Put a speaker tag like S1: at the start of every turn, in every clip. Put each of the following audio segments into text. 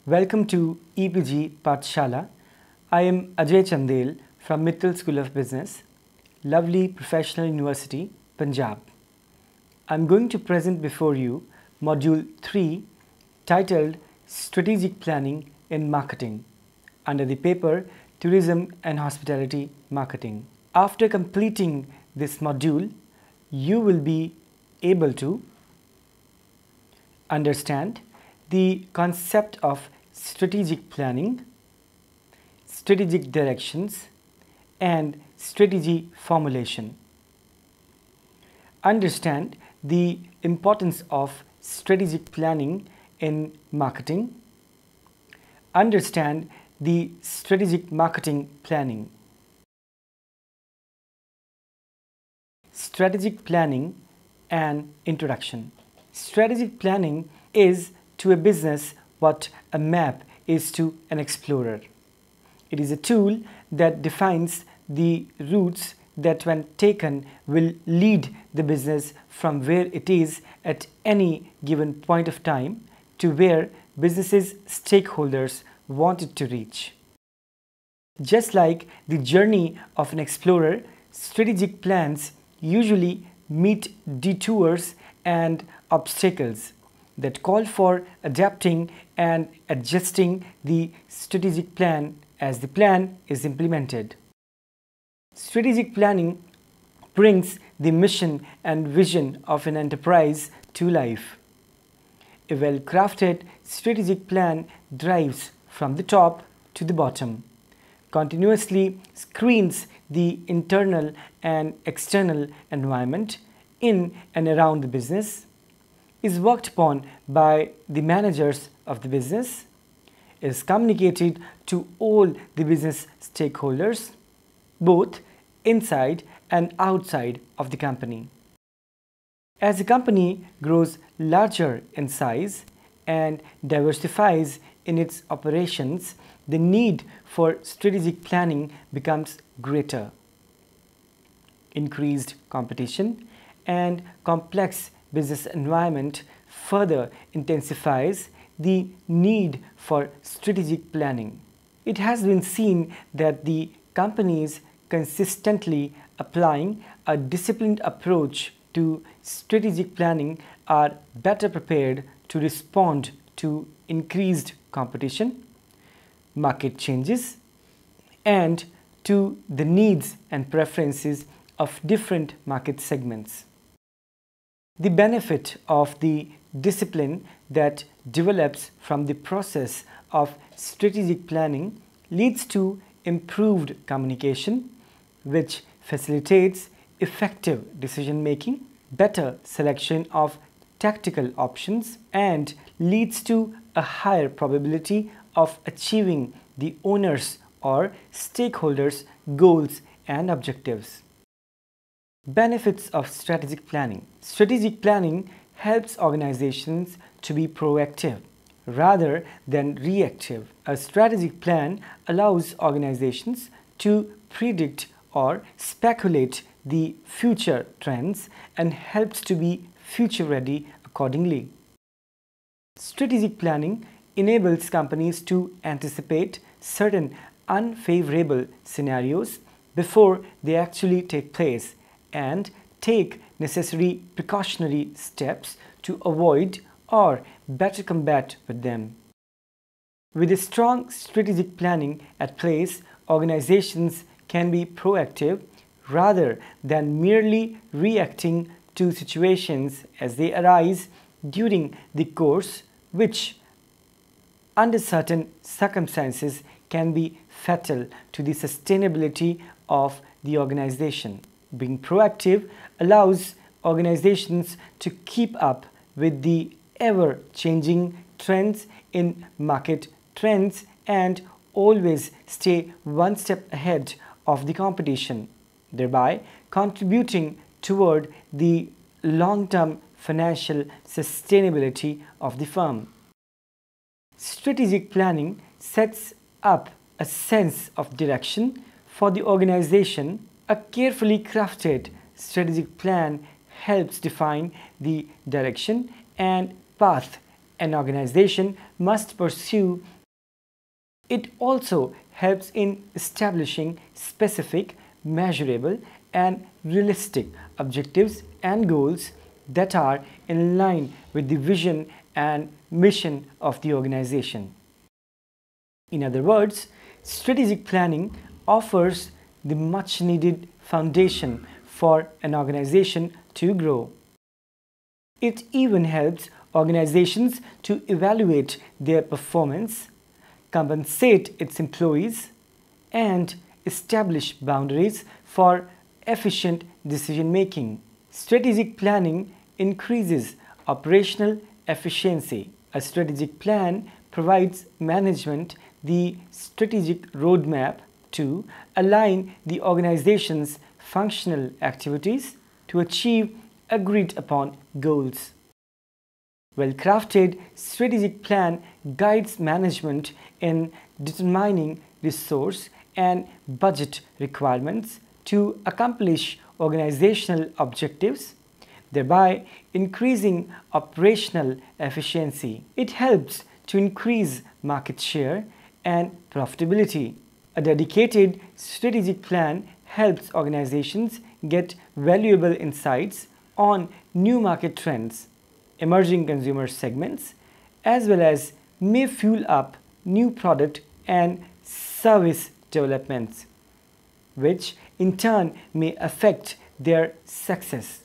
S1: Welcome to EPG Pathshala. I am Ajay Chandel from Mittal School of Business, lovely Professional University, Punjab. I am going to present before you Module 3 titled Strategic Planning in Marketing under the paper Tourism and Hospitality Marketing. After completing this module, you will be able to understand the concept of strategic planning, strategic directions, and strategy formulation. Understand the importance of strategic planning in marketing. Understand the strategic marketing planning. Strategic planning and introduction. Strategic planning is to a business what a map is to an explorer. It is a tool that defines the routes that when taken will lead the business from where it is at any given point of time to where business's stakeholders want it to reach. Just like the journey of an explorer, strategic plans usually meet detours and obstacles that call for adapting and adjusting the strategic plan as the plan is implemented. Strategic planning brings the mission and vision of an enterprise to life. A well-crafted strategic plan drives from the top to the bottom, continuously screens the internal and external environment in and around the business, is worked upon by the managers of the business, is communicated to all the business stakeholders, both inside and outside of the company. As the company grows larger in size and diversifies in its operations, the need for strategic planning becomes greater. Increased competition and complex business environment further intensifies the need for strategic planning. It has been seen that the companies consistently applying a disciplined approach to strategic planning are better prepared to respond to increased competition, market changes, and to the needs and preferences of different market segments. The benefit of the discipline that develops from the process of strategic planning leads to improved communication, which facilitates effective decision making, better selection of tactical options, and leads to a higher probability of achieving the owner's or stakeholders' goals and objectives. Benefits of strategic planning. Strategic planning helps organizations to be proactive rather than reactive. A strategic plan allows organizations to predict or speculate the future trends and helps to be future ready accordingly. Strategic planning enables companies to anticipate certain unfavorable scenarios before they actually take place and take necessary precautionary steps to avoid or better combat with them. With a strong strategic planning at place, organizations can be proactive rather than merely reacting to situations as they arise during the course, which under certain circumstances can be fatal to the sustainability of the organization. Being proactive allows organizations to keep up with the ever-changing trends in market trends and always stay one step ahead of the competition, thereby contributing toward the long-term financial sustainability of the firm. Strategic planning sets up a sense of direction for the organization. A carefully crafted strategic plan helps define the direction and path an organization must pursue It also helps in establishing specific, measurable, and realistic objectives and goals that are in line with the vision and mission of the organization. In other words, strategic planning offers the much needed foundation for an organization to grow. It even helps organizations to evaluate their performance, compensate its employees, and establish boundaries for efficient decision making. Strategic planning increases operational efficiency. A strategic plan provides management the strategic roadmap to align the organization's functional activities to achieve agreed upon goals. Well-crafted strategic plan guides management in determining resource and budget requirements to accomplish organizational objectives, thereby increasing operational efficiency. It helps to increase market share and profitability. A dedicated strategic plan helps organizations get valuable insights on new market trends, emerging consumer segments, as well as may fuel up new product and service developments, which in turn may affect their success.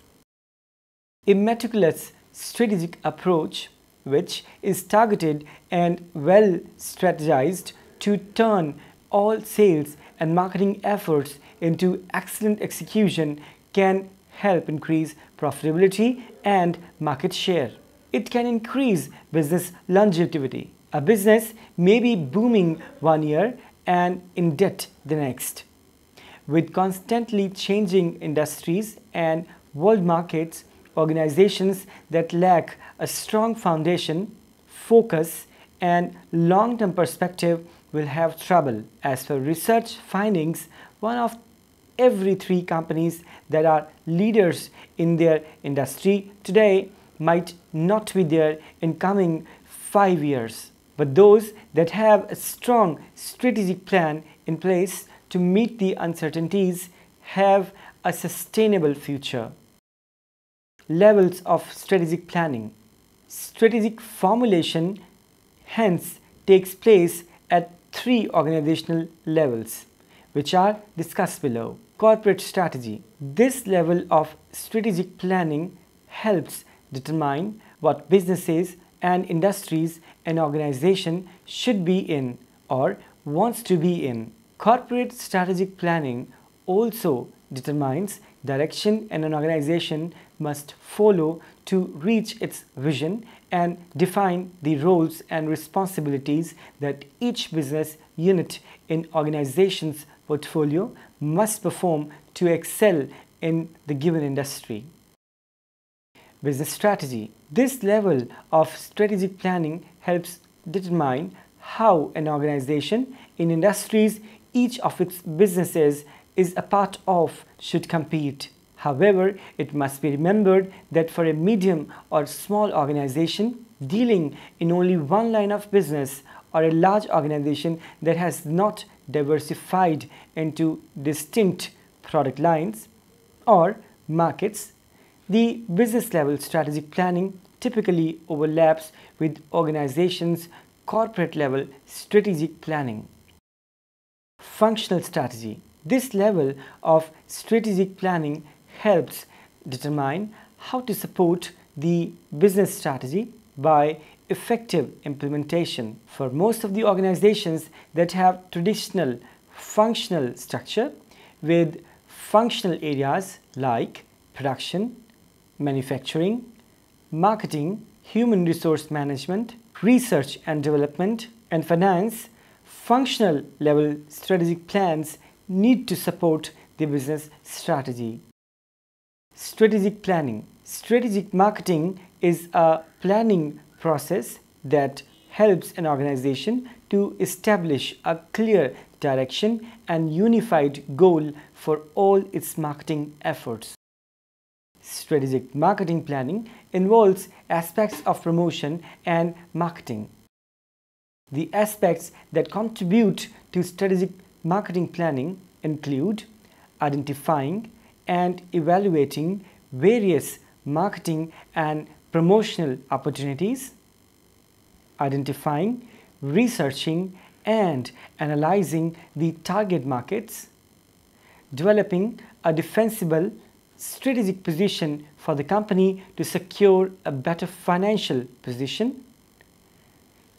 S1: A meticulous strategic approach, which is targeted and well strategized to turn all sales and marketing efforts into excellent execution, can help increase profitability and market share. It can increase business longevity. A business may be booming one year and in debt the next. With constantly changing industries and world markets, organizations that lack a strong foundation, focus, and long-term perspective will have trouble. As per research findings, one of every 3 companies that are leaders in their industry today might not be there in coming 5 years. But those that have a strong strategic plan in place to meet the uncertainties have a sustainable future. Levels of strategic planning. Strategic formulation hence takes place at 3 organizational levels, which are discussed below. Corporate strategy. This level of strategic planning helps determine what businesses and industries an organization should be in or wants to be in. Corporate strategic planning also determines direction an organization must follow to reach its vision and define the roles and responsibilities that each business unit in organization's portfolio must perform to excel in the given industry. Business strategy. This level of strategic planning helps determine how an organization in industries each of its businesses is a part of should compete. However, it must be remembered that for a medium or small organization dealing in only one line of business or a large organization that has not diversified into distinct product lines or markets, the business level strategic planning typically overlaps with organizations' corporate level strategic planning. Functional strategy. This level of strategic planning helps determine how to support the business strategy by effective implementation. For most of the organizations that have traditional functional structure with functional areas like production, manufacturing, marketing, human resource management, research and development, and finance, functional level strategic plans need to support the business strategy. Strategic planning. Strategic marketing is a planning process that helps an organization to establish a clear direction and unified goal for all its marketing efforts. Strategic marketing planning involves aspects of promotion and marketing. The aspects that contribute to strategic marketing planning include identifying and evaluating various marketing and promotional opportunities, identifying, researching, and analyzing the target markets, developing a defensible strategic position for the company to secure a better financial position,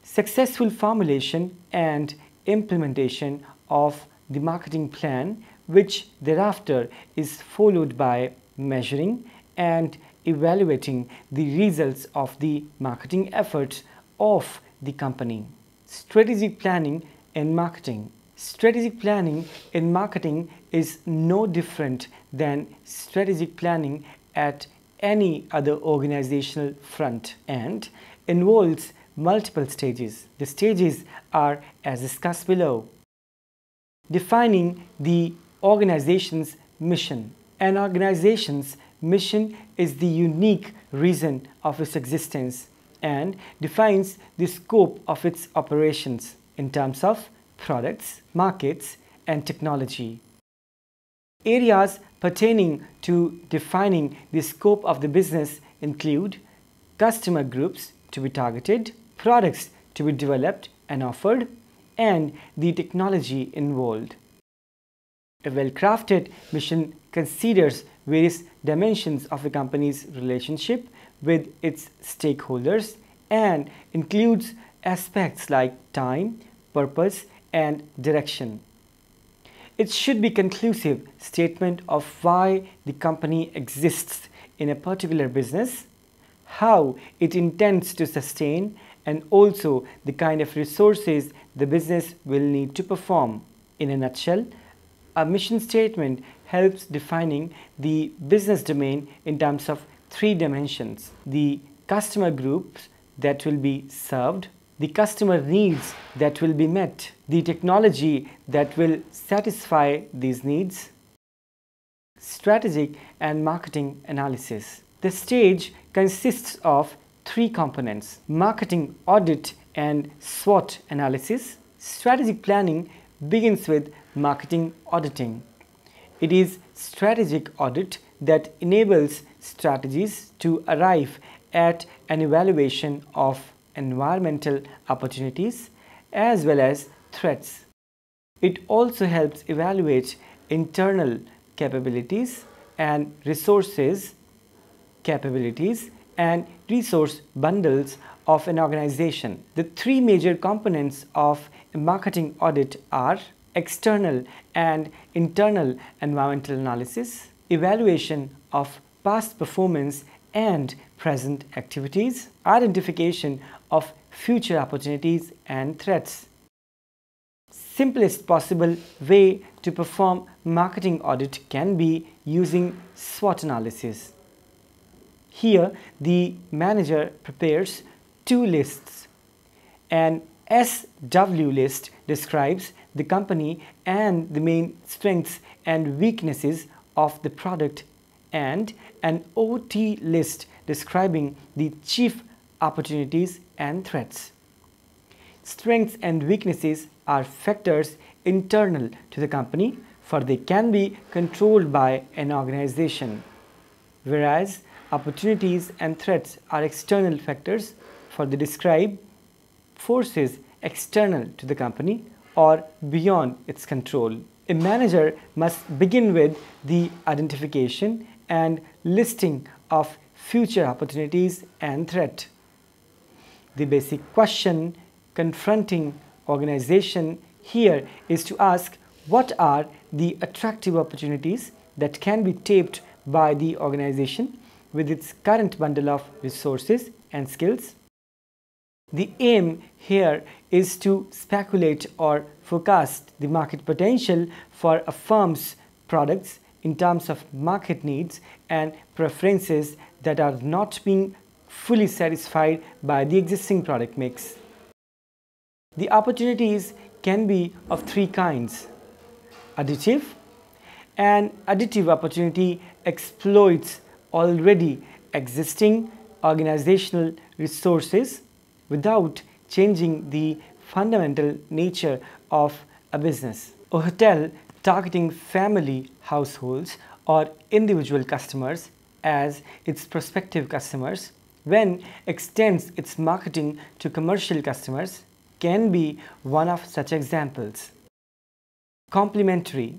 S1: successful formulation and implementation of the marketing plan, which thereafter is followed by measuring and evaluating the results of the marketing efforts of the company. Strategic planning in marketing. Strategic planning in marketing is no different than strategic planning at any other organizational front and involves multiple stages. The stages are as discussed below. Defining the organization's mission. An organization's mission is the unique reason of its existence and defines the scope of its operations in terms of products, markets, and technology. Areas pertaining to defining the scope of the business include customer groups to be targeted, products to be developed and offered, and the technology involved. A well-crafted mission considers various dimensions of a company's relationship with its stakeholders and includes aspects like time, purpose, and direction. It should be a conclusive statement of why the company exists in a particular business, how it intends to sustain, and also the kind of resources the business will need to perform. In a nutshell, a mission statement helps defining the business domain in terms of three dimensions: the customer groups that will be served, the customer needs that will be met, the technology that will satisfy these needs. Strategic and marketing analysis. The stage consists of three components: marketing audit and SWOT analysis. Strategic planning begins with marketing auditing. It is strategic audit that enables strategies to arrive at an evaluation of environmental opportunities as well as threats. It also helps evaluate internal capabilities and resource bundles of an organization. The three major components of a marketing audit are external and internal environmental analysis, evaluation of past performance and present activities, identification of future opportunities and threats. Simplest possible way to perform marketing audit can be using SWOT analysis. Here, the manager prepares two lists. An SW list describes the company and the main strengths and weaknesses of the product, and an OT list describing the chief opportunities and threats. Strengths and weaknesses are factors internal to the company, for they can be controlled by an organization, whereas opportunities and threats are external factors, for they describe forces external to the company or beyond its control. A manager must begin with the identification and listing of future opportunities and threat. The basic question confronting organization here is to ask, what are the attractive opportunities that can be tapped by the organization with its current bundle of resources and skills? The aim here is to speculate or forecast the market potential for a firm's products in terms of market needs and preferences that are not being fully satisfied by the existing product mix. The opportunities can be of three kinds. Additive. An additive opportunity exploits already existing organizational resources without changing the fundamental nature of a business. A hotel targeting family households or individual customers as its prospective customers, when extends its marketing to commercial customers, can be one of such examples. Complementary.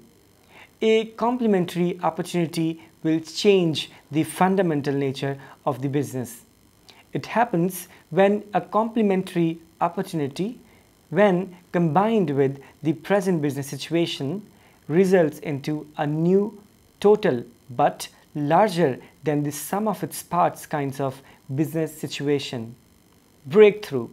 S1: A complementary opportunity will change the fundamental nature of the business. It happens when a complementary opportunity, when combined with the present business situation, results into a new, total but larger than the sum of its parts kinds of business situation. Breakthrough.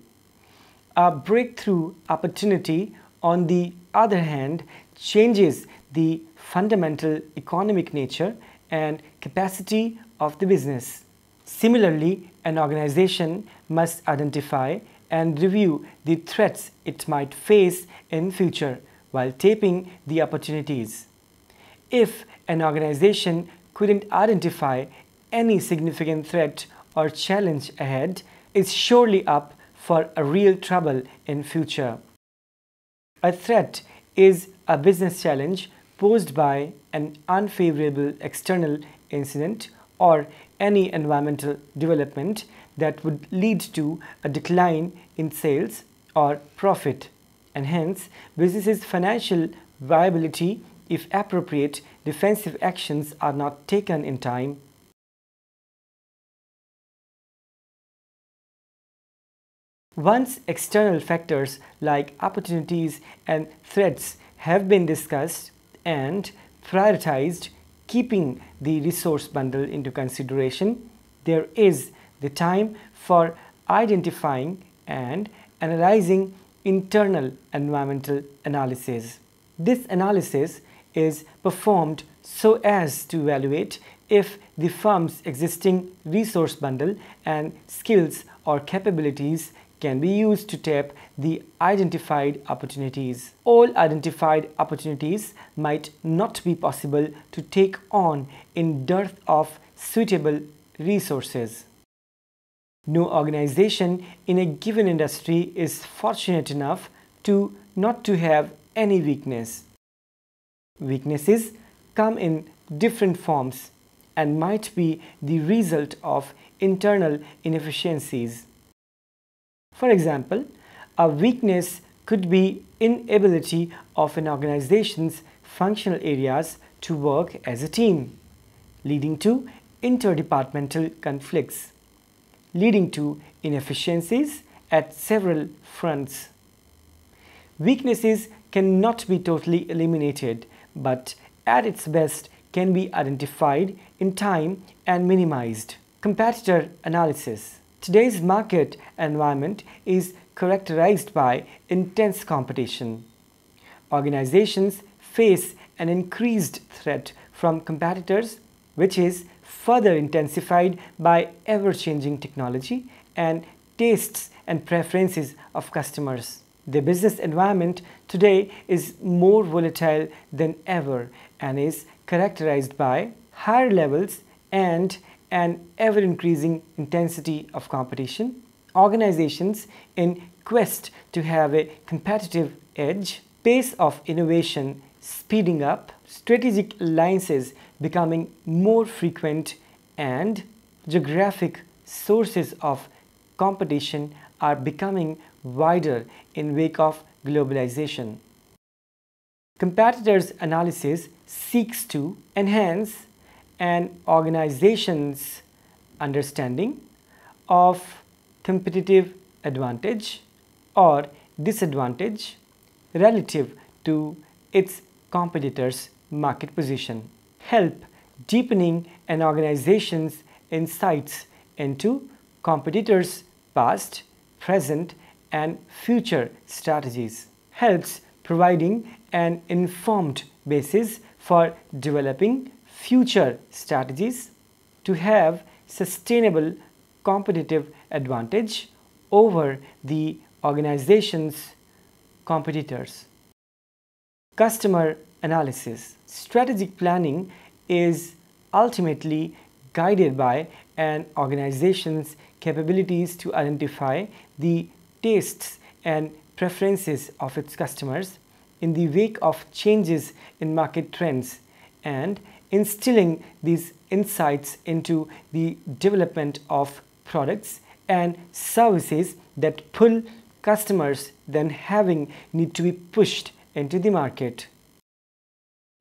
S1: A breakthrough opportunity, on the other hand, changes the fundamental economic nature and capacity of the business. Similarly, an organization must identify and review the threats it might face in future while tapping the opportunities. If an organization couldn't identify any significant threat or challenge ahead, it's surely up for a real trouble in future. A threat is a business challenge posed by an unfavorable external incident or any environmental development that would lead to a decline in sales or profit, and hence business's financial viability if appropriate defensive actions are not taken in time. Once external factors like opportunities and threats have been discussed and prioritized, keeping the resource bundle into consideration, there is the time for identifying and analyzing internal environmental analysis. This analysis is performed so as to evaluate if the firm's existing resource bundle and skills or capabilities can be used to tap the identified opportunities. All identified opportunities might not be possible to take on in dearth of suitable resources. No organization in a given industry is fortunate enough to not to have any weakness. Weaknesses come in different forms and might be the result of internal inefficiencies. For example, a weakness could be inability of an organization's functional areas to work as a team, leading to interdepartmental conflicts, leading to inefficiencies at several fronts. Weaknesses cannot be totally eliminated, but at its best can be identified in time and minimized. Competitor analysis. Today's market environment is characterized by intense competition. Organizations face an increased threat from competitors, which is further intensified by ever-changing technology and tastes and preferences of customers. The business environment today is more volatile than ever and is characterized by higher levels and an ever-increasing intensity of competition. Organizations, in quest to have a competitive edge, pace of innovation speeding up, strategic alliances becoming more frequent, and geographic sources of competition are becoming wider in wake of globalization. Competitors' analysis seeks to enhance an organization's understanding of competitive advantage or disadvantage relative to its competitors' market position, help deepening an organization's insights into competitors' past, present, and future strategies, helps providing an informed basis for developing future strategies to have sustainable competitive advantage over the organization's competitors. Customer analysis. Strategic planning is ultimately guided by an organization's capabilities to identify the tastes and preferences of its customers in the wake of changes in market trends and instilling these insights into the development of products and services that pull customers then having need to be pushed into the market.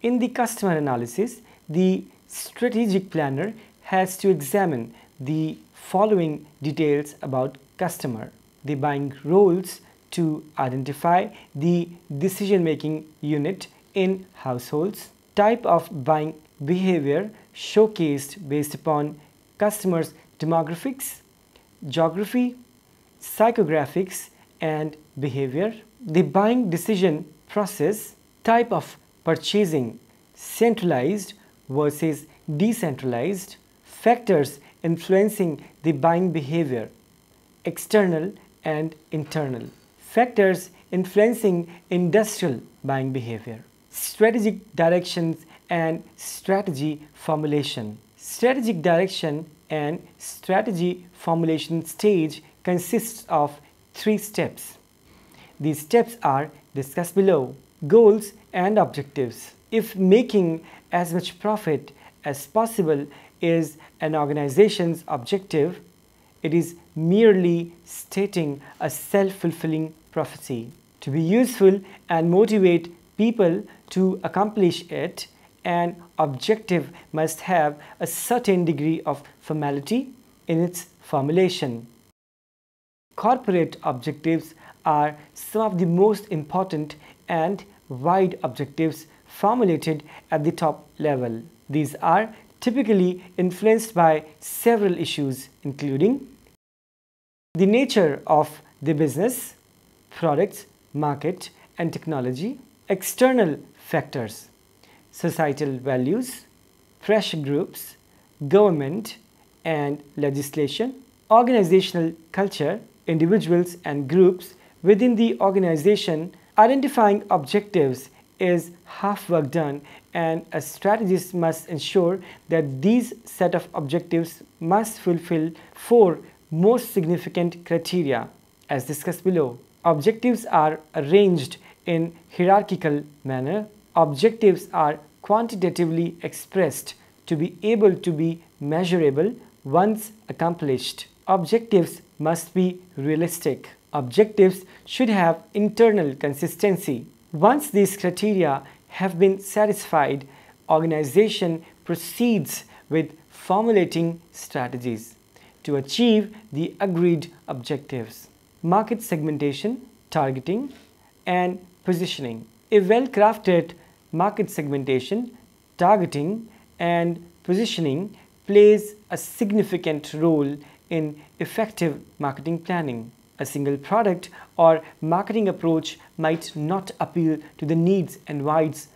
S1: In the customer analysis, the strategic planner has to examine the following details about customer: the buying roles to identify the decision-making unit in households, type of buying behavior showcased based upon customers' demographics, geography, psychographics, and behavior, the buying decision process, type of purchasing, centralized versus decentralized, factors influencing the buying behavior, external and internal, factors influencing industrial buying behavior, strategic directions and strategy formulation. Strategic direction and strategy formulation stage consists of 3 steps. These steps are discussed below. Goals and objectives. If making as much profit as possible is an organization's objective, it is merely stating a self-fulfilling prophecy. To be useful and motivate people to accomplish it, an objective must have a certain degree of formality in its formulation. Corporate objectives are some of the most important and wide objectives formulated at the top level. These are typically influenced by several issues, including the nature of the business, products, market, and technology, external factors, societal values, pressure groups, government and legislation, organizational culture, individuals and groups within the organization. Identifying objectives is half work done, and a strategist must ensure that these set of objectives must fulfill 4 most significant criteria as discussed below. Objectives are arranged in hierarchical manner. Objectives are quantitatively expressed to be able to be measurable once accomplished. Objectives must be realistic. Objectives should have internal consistency. Once these criteria have been satisfied, organization proceeds with formulating strategies to achieve the agreed objectives. Market segmentation, targeting, and positioning. A well-crafted market segmentation, targeting, and positioning plays a significant role in effective marketing planning. A single product or marketing approach might not appeal to the needs and wants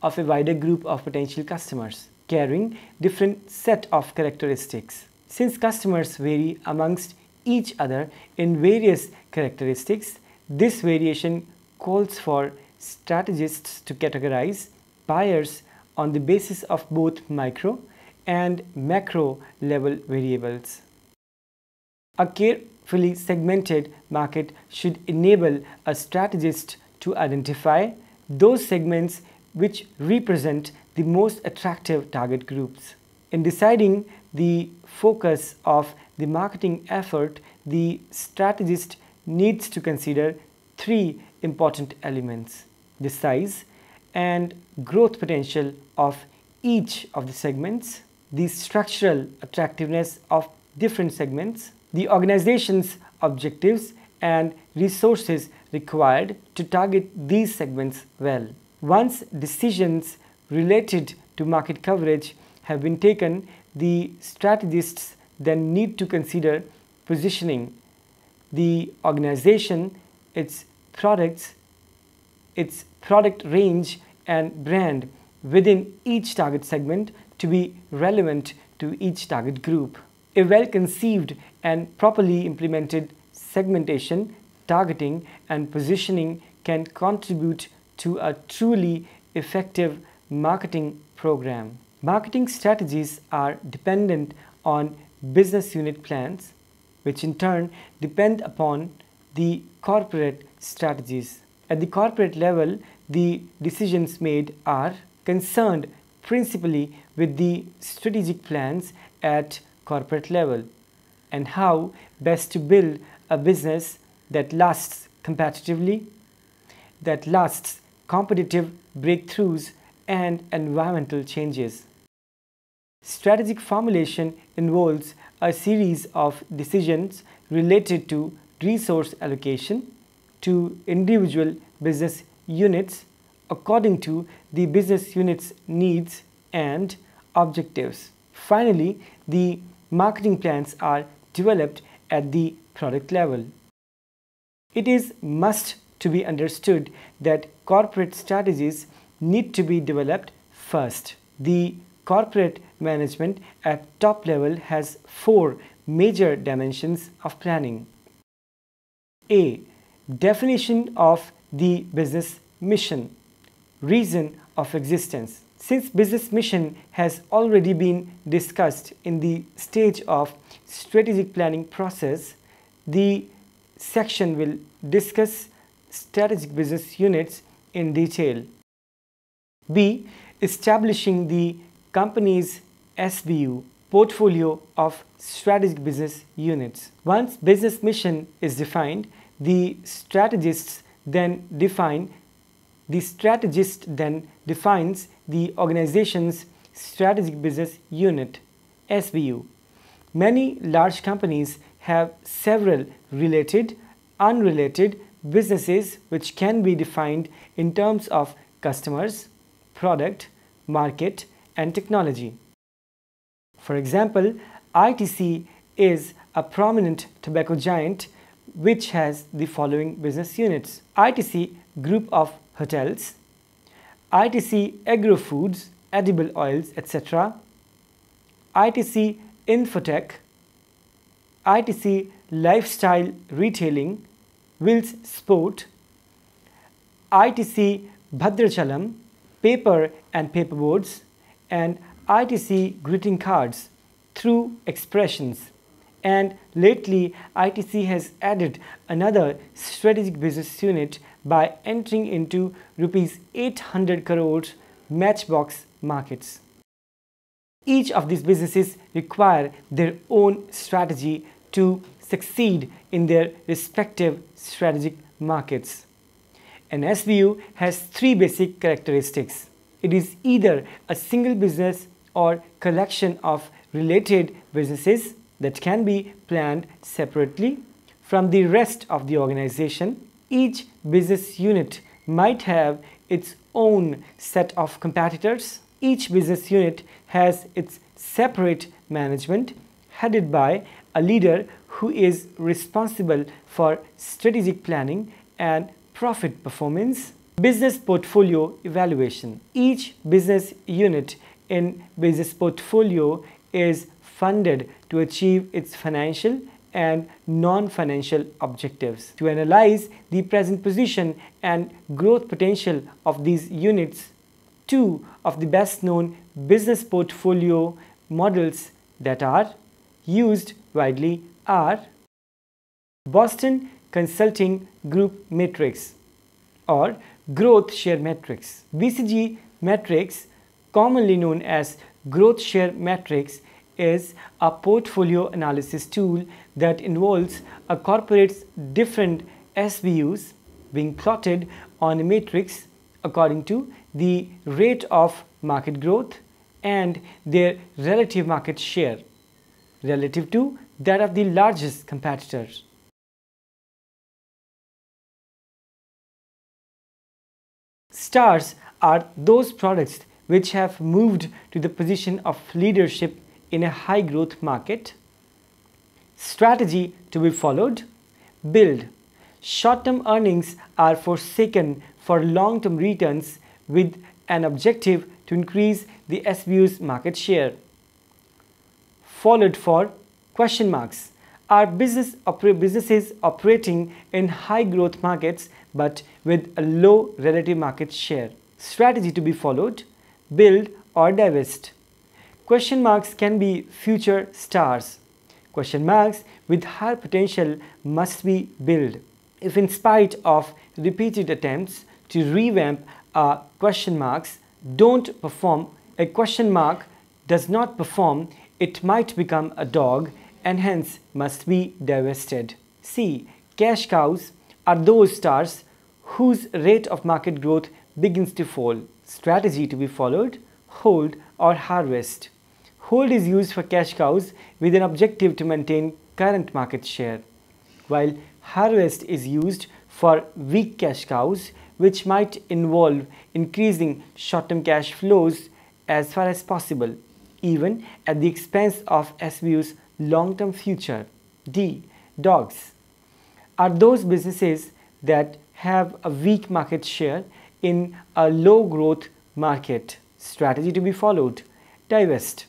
S1: of a wider group of potential customers, carrying different set of characteristics. Since customers vary amongst each other in various characteristics, this variation calls for strategists to categorize buyers on the basis of both micro and macro level variables. A carefully segmented market should enable a strategist to identify those segments which represent the most attractive target groups. In deciding the focus of the marketing effort, the strategist needs to consider 3 important elements: the size and growth potential of each of the segments, the structural attractiveness of different segments, the organization's objectives and resources required to target these segments well. Once decisions related to market coverage have been taken, the strategists then need to consider positioning the organization, its products, its product range and brand within each target segment to be relevant to each target group. A well-conceived and properly implemented segmentation, targeting and positioning can contribute to a truly effective marketing program. Marketing strategies are dependent on business unit plans, which in turn depend upon the corporate strategies. At the corporate level, the decisions made are concerned principally with the strategic plans at corporate level and how best to build a business that lasts competitively, that lasts competitive breakthroughs and environmental changes. Strategic formulation involves a series of decisions related to resource allocation to individual business units according to the business unit's needs and objectives. Finally, the marketing plans are developed at the product level. It is must to be understood that corporate strategies need to be developed first. The corporate management at top level has four major dimensions of planning. A. Definition of the business mission, reason of existence. Since business mission has already been discussed in the stage of strategic planning process, the section will discuss strategic business units in detail. B. Establishing the company's SBU, portfolio of strategic business units. Once business mission is defined, the strategist then defines the organization's strategic business unit, SBU. Many large companies have several related, unrelated businesses which can be defined in terms of customers, product, market, and technology. For example, ITC is a prominent tobacco giant which has the following business units: ITC Group of Hotels, ITC Agro Foods, Edible Oils, etc., ITC Infotech, ITC Lifestyle Retailing, Wills Sport, ITC Bhadrachalam, Paper and Paperboards, and ITC Greeting Cards through expressions. And lately, ITC has added another strategic business unit by entering into rupees 800 crores matchbox markets. Each of these businesses require their own strategy to succeed in their respective strategic markets. An SBU has three basic characteristics. It is either a single business or collection of related businesses that can be planned separately from the rest of the organization. Each business unit might have its own set of competitors. Each business unit has its separate management headed by a leader who is responsible for strategic planning and profit performance. Business portfolio evaluation. Each business unit in business portfolio is funded to achieve its financial and non-financial objectives. To analyze the present position and growth potential of these units, two of the best known business portfolio models that are used widely are Boston Consulting Group Matrix or Growth Share Matrix. BCG Matrix, commonly known as Growth Share Matrix, is a portfolio analysis tool that involves a corporate's different SBUs being plotted on a matrix according to the rate of market growth and their relative market share relative to that of the largest competitors. Stars are those products which have moved to the position of leadership in a high growth market. Strategy to be followed: build. Short-term earnings are forsaken for long-term returns with an objective to increase the SBU's market share. Followed for question marks. Are businesses operating in high growth markets but with a low relative market share? Strategy to be followed: build or divest. Question marks can be future stars. Question marks with higher potential must be built. If in spite of repeated attempts to revamp a question marks don't perform, a question mark does not perform, it might become a dog and hence must be divested. C. Cash cows are those stars whose rate of market growth begins to fall. Strategy to be followed: hold or harvest. Hold is used for cash cows with an objective to maintain current market share, while harvest is used for weak cash cows, which might involve increasing short-term cash flows as far as possible, even at the expense of SBU's long-term future. D. Dogs are those businesses that have a weak market share in a low-growth market. Strategy to be followed: divest.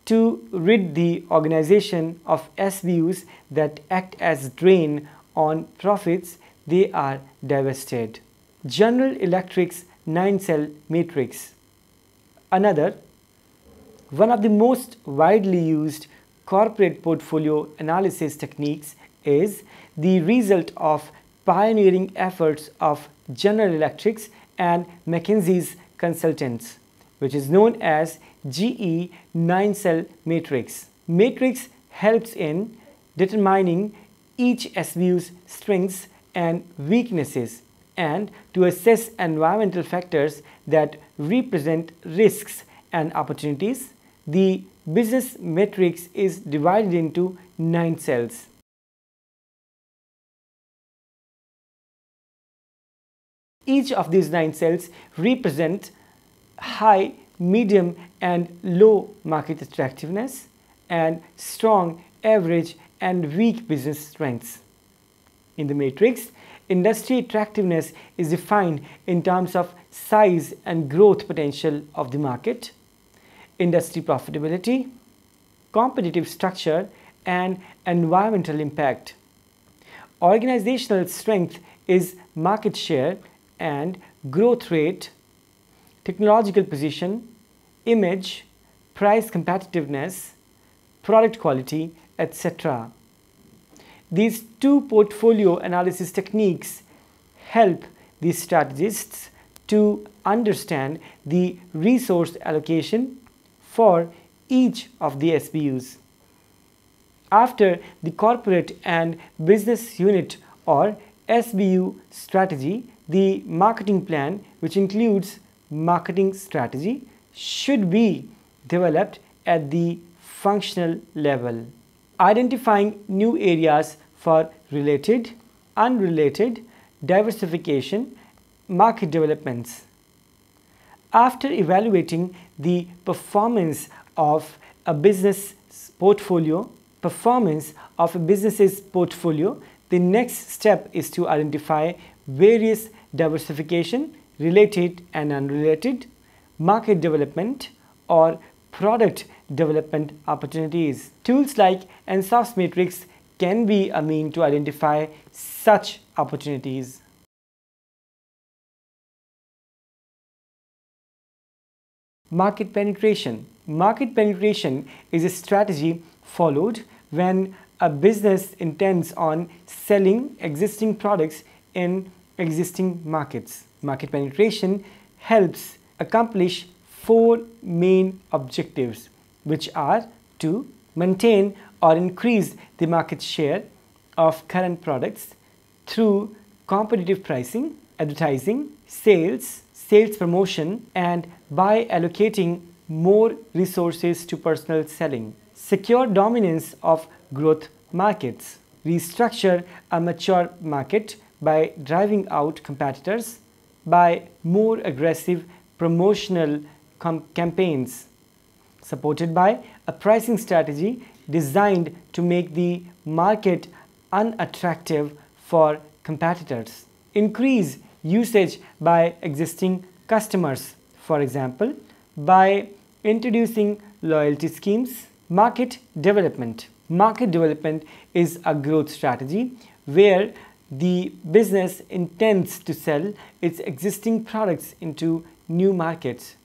S1: To rid the organization of SBUs that act as drain on profits, they are divested. General Electric's 9-cell matrix. One of the most widely used corporate portfolio analysis techniques is the result of pioneering efforts of General Electric's and McKinsey's consultants, which is known as GE 9-cell matrix. Matrix helps in determining each SBU's strengths and weaknesses and to assess environmental factors that represent risks and opportunities. The business matrix is divided into 9 cells. Each of these 9 cells represent high, medium and low market attractiveness and strong, average and weak business strengths. In the matrix, industry attractiveness is defined in terms of size and growth potential of the market, industry profitability, competitive structure and environmental impact. Organizational strength is market share and growth rate, technological position, image, price competitiveness, product quality, etc. These two portfolio analysis techniques help the strategists to understand the resource allocation for each of the SBUs. After the corporate and business unit or SBU strategy, the marketing plan, which includes marketing strategy, should be developed at the functional level. Identifying new areas for related, unrelated, diversification, market developments. After evaluating the performance of a business's portfolio, the next step is to identify various diversification, related and unrelated, market development or product development opportunities. Tools like Ansof's matrix can be a mean to identify such opportunities. Market penetration. Market penetration is a strategy followed when a business intends on selling existing products in existing markets. Market penetration helps accomplish 4 main objectives, which are to maintain or increase the market share of current products through competitive pricing, advertising, sales promotion, and by allocating more resources to personal selling. Secure dominance of growth markets. Restructure a mature market by driving out competitors by more aggressive promotional campaigns, supported by a pricing strategy designed to make the market unattractive for competitors. Increase usage by existing customers, for example, by introducing loyalty schemes. Market development. Market development is a growth strategy where the business intends to sell its existing products into new markets.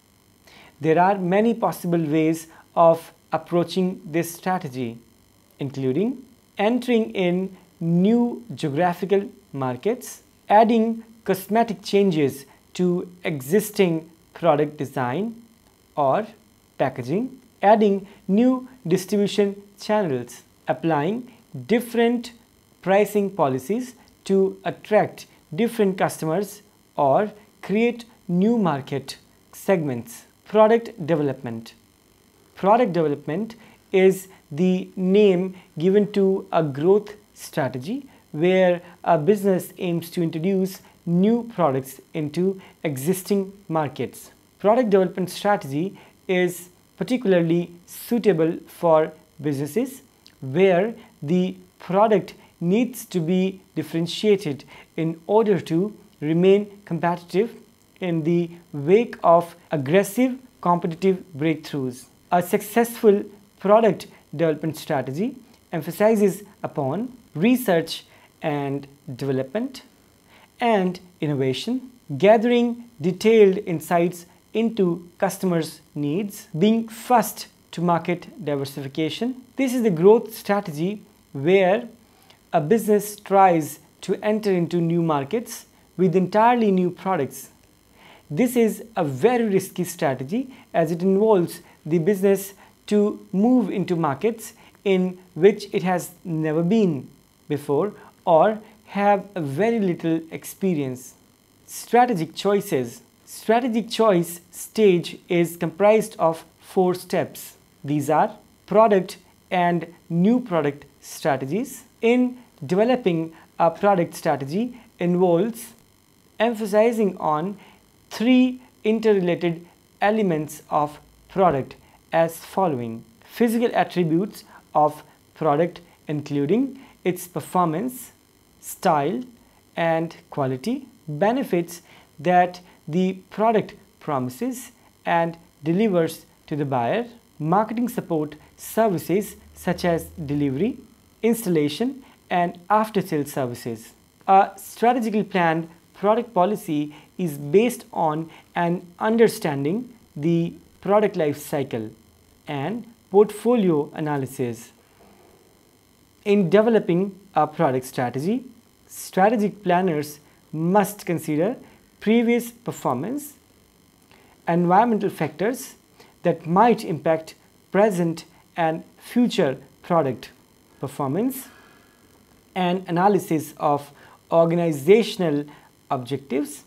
S1: There are many possible ways of approaching this strategy, including entering in new geographical markets, adding cosmetic changes to existing product design or packaging, adding new distribution channels, applying different pricing policies to attract different customers or create new market segments. Product development. Product development is the name given to a growth strategy where a business aims to introduce new products into existing markets. Product development strategy is particularly suitable for businesses where the product needs to be differentiated in order to remain competitive in the wake of aggressive competitive breakthroughs. A successful product development strategy emphasizes upon research and development and innovation, gathering detailed insights into customers' needs, being first to market diversification. This is the growth strategy where a business tries to enter into new markets with entirely new products. This is a very risky strategy as it involves the business to move into markets in which it has never been before or have a very little experience. Strategic choices. Strategic choice stage is comprised of 4 steps. These are product and new product strategies. In developing a product strategy involves emphasizing on 3 interrelated elements of product as following: physical attributes of product including its performance, style and quality, benefits that the product promises and delivers to the buyer, marketing support services such as delivery, installation and after-sales services. A strategically planned product policy is based on an understanding the product life cycle and portfolio analysis. In developing a product strategy, strategic planners must consider previous performance, environmental factors that might impact present and future product performance, and analysis of organizational objectives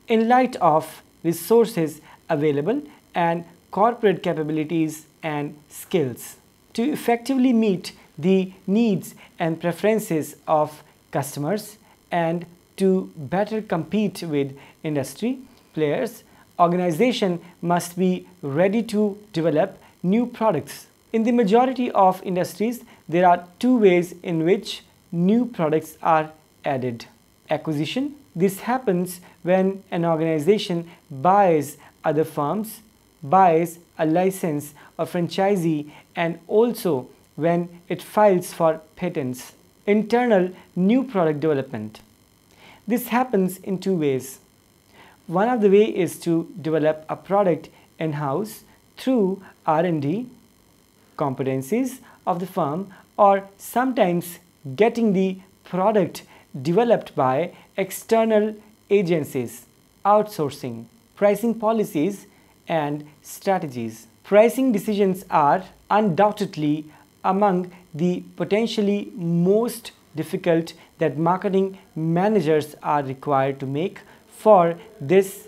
S1: in light of resources available and corporate capabilities and skills. To effectively meet the needs and preferences of customers and to better compete with industry players, organization must be ready to develop new products. In the majority of industries, there are 2 ways in which new products are added. Acquisition. This happens when an organization buys other firms, buys a license or franchisee, and also when it files for patents. Internal new product development. This happens in 2 ways. One of the way is to develop a product in-house through R&D competencies of the firm, or sometimes getting the product developed by external agencies, outsourcing. Pricing policies and strategies. Pricing decisions are undoubtedly among the potentially most difficult that marketing managers are required to make. For this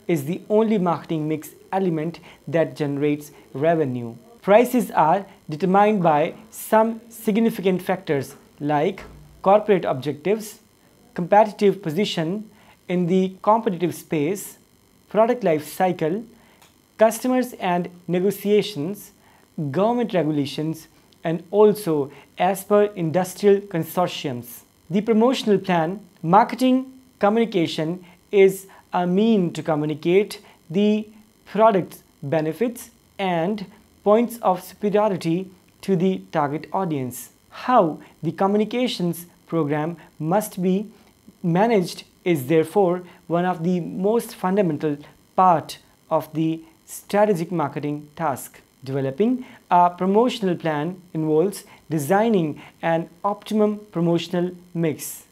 S1: is the only marketing mix element that generates revenue. Prices are determined by some significant factors like corporate objectives, competitive position in the competitive space, product life cycle, customers and negotiations, government regulations, and also as per industrial consortiums. The promotional plan. Marketing communication is a mean to communicate the product's benefits and points of superiority to the target audience. How the communications program must be managed is therefore one of the most fundamental part of the strategic marketing task. Developing a promotional plan involves designing an optimum promotional mix.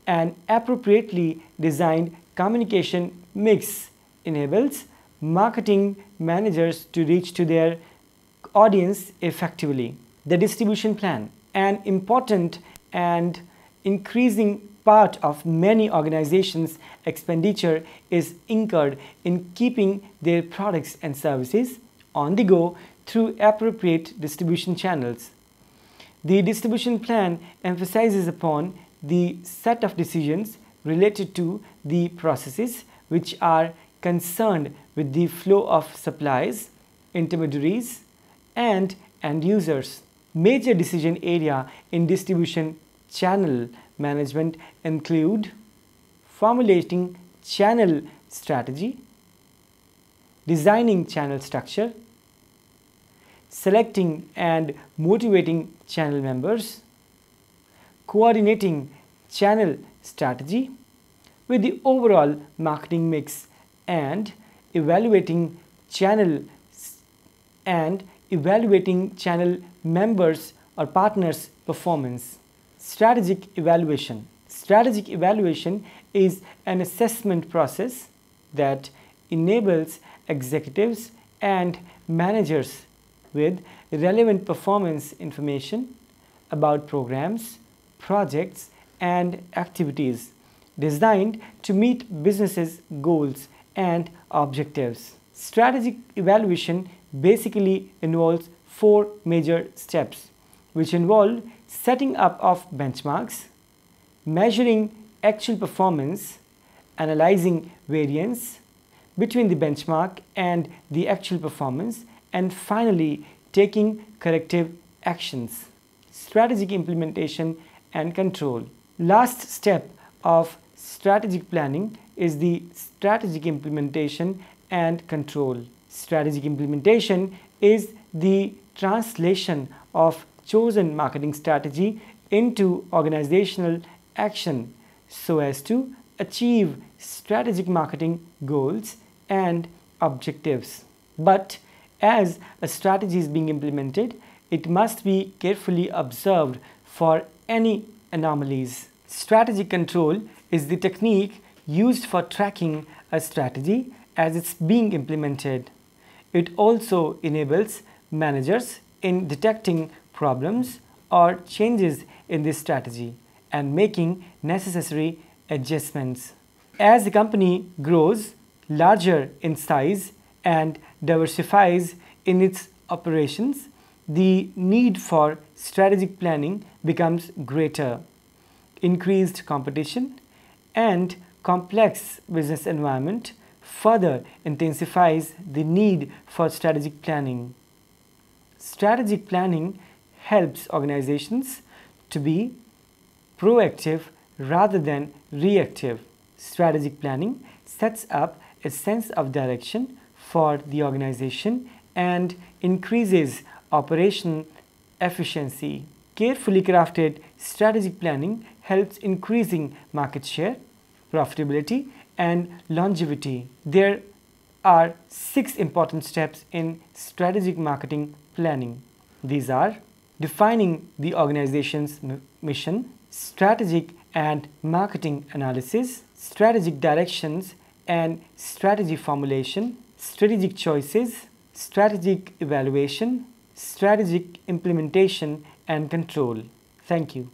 S1: An appropriately designed communication mix enables marketing managers to reach to their audience effectively. The distribution plan, an important and increasing part of many organizations' expenditure is incurred in keeping their products and services on the go through appropriate distribution channels. The distribution plan emphasizes upon the set of decisions related to the processes which are concerned with the flow of supplies, intermediaries, and end users. Major decision area in distribution channel management include formulating channel strategy, designing channel structure, selecting and motivating channel members, coordinating channel strategy with the overall marketing mix, and evaluating channel members or partners' performance. Strategic evaluation. Strategic evaluation is an assessment process that enables executives and managers with relevant performance information about programs, projects, and activities designed to meet businesses' goals and objectives. Strategic evaluation basically involves 4 major steps, which involve setting up of benchmarks, measuring actual performance, analyzing variance between the benchmark and the actual performance, and finally taking corrective actions. Strategic implementation and control. Last step of strategic planning is the strategic implementation and control. Strategic implementation is the translation of chosen marketing strategy into organizational action so as to achieve strategic marketing goals and objectives. But as a strategy is being implemented, it must be carefully observed for any anomalies. Strategic control is the technique used for tracking a strategy as it's being implemented. It also enables managers in detecting problems or changes in this strategy and making necessary adjustments. As the company grows larger in size and diversifies in its operations, the need for strategic planning becomes greater. Increased competition and complex business environment further intensifies the need for strategic planning. Strategic planning helps organizations to be proactive rather than reactive. Strategic planning sets up a sense of direction for the organization and increases operation efficiency. Carefully crafted strategic planning helps increasing market share, profitability, and longevity. There are 6 important steps in strategic marketing planning. These are defining the organization's mission, strategic and marketing analysis, strategic directions and strategy formulation, strategic choices, strategic evaluation, strategic implementation and control. Thank you.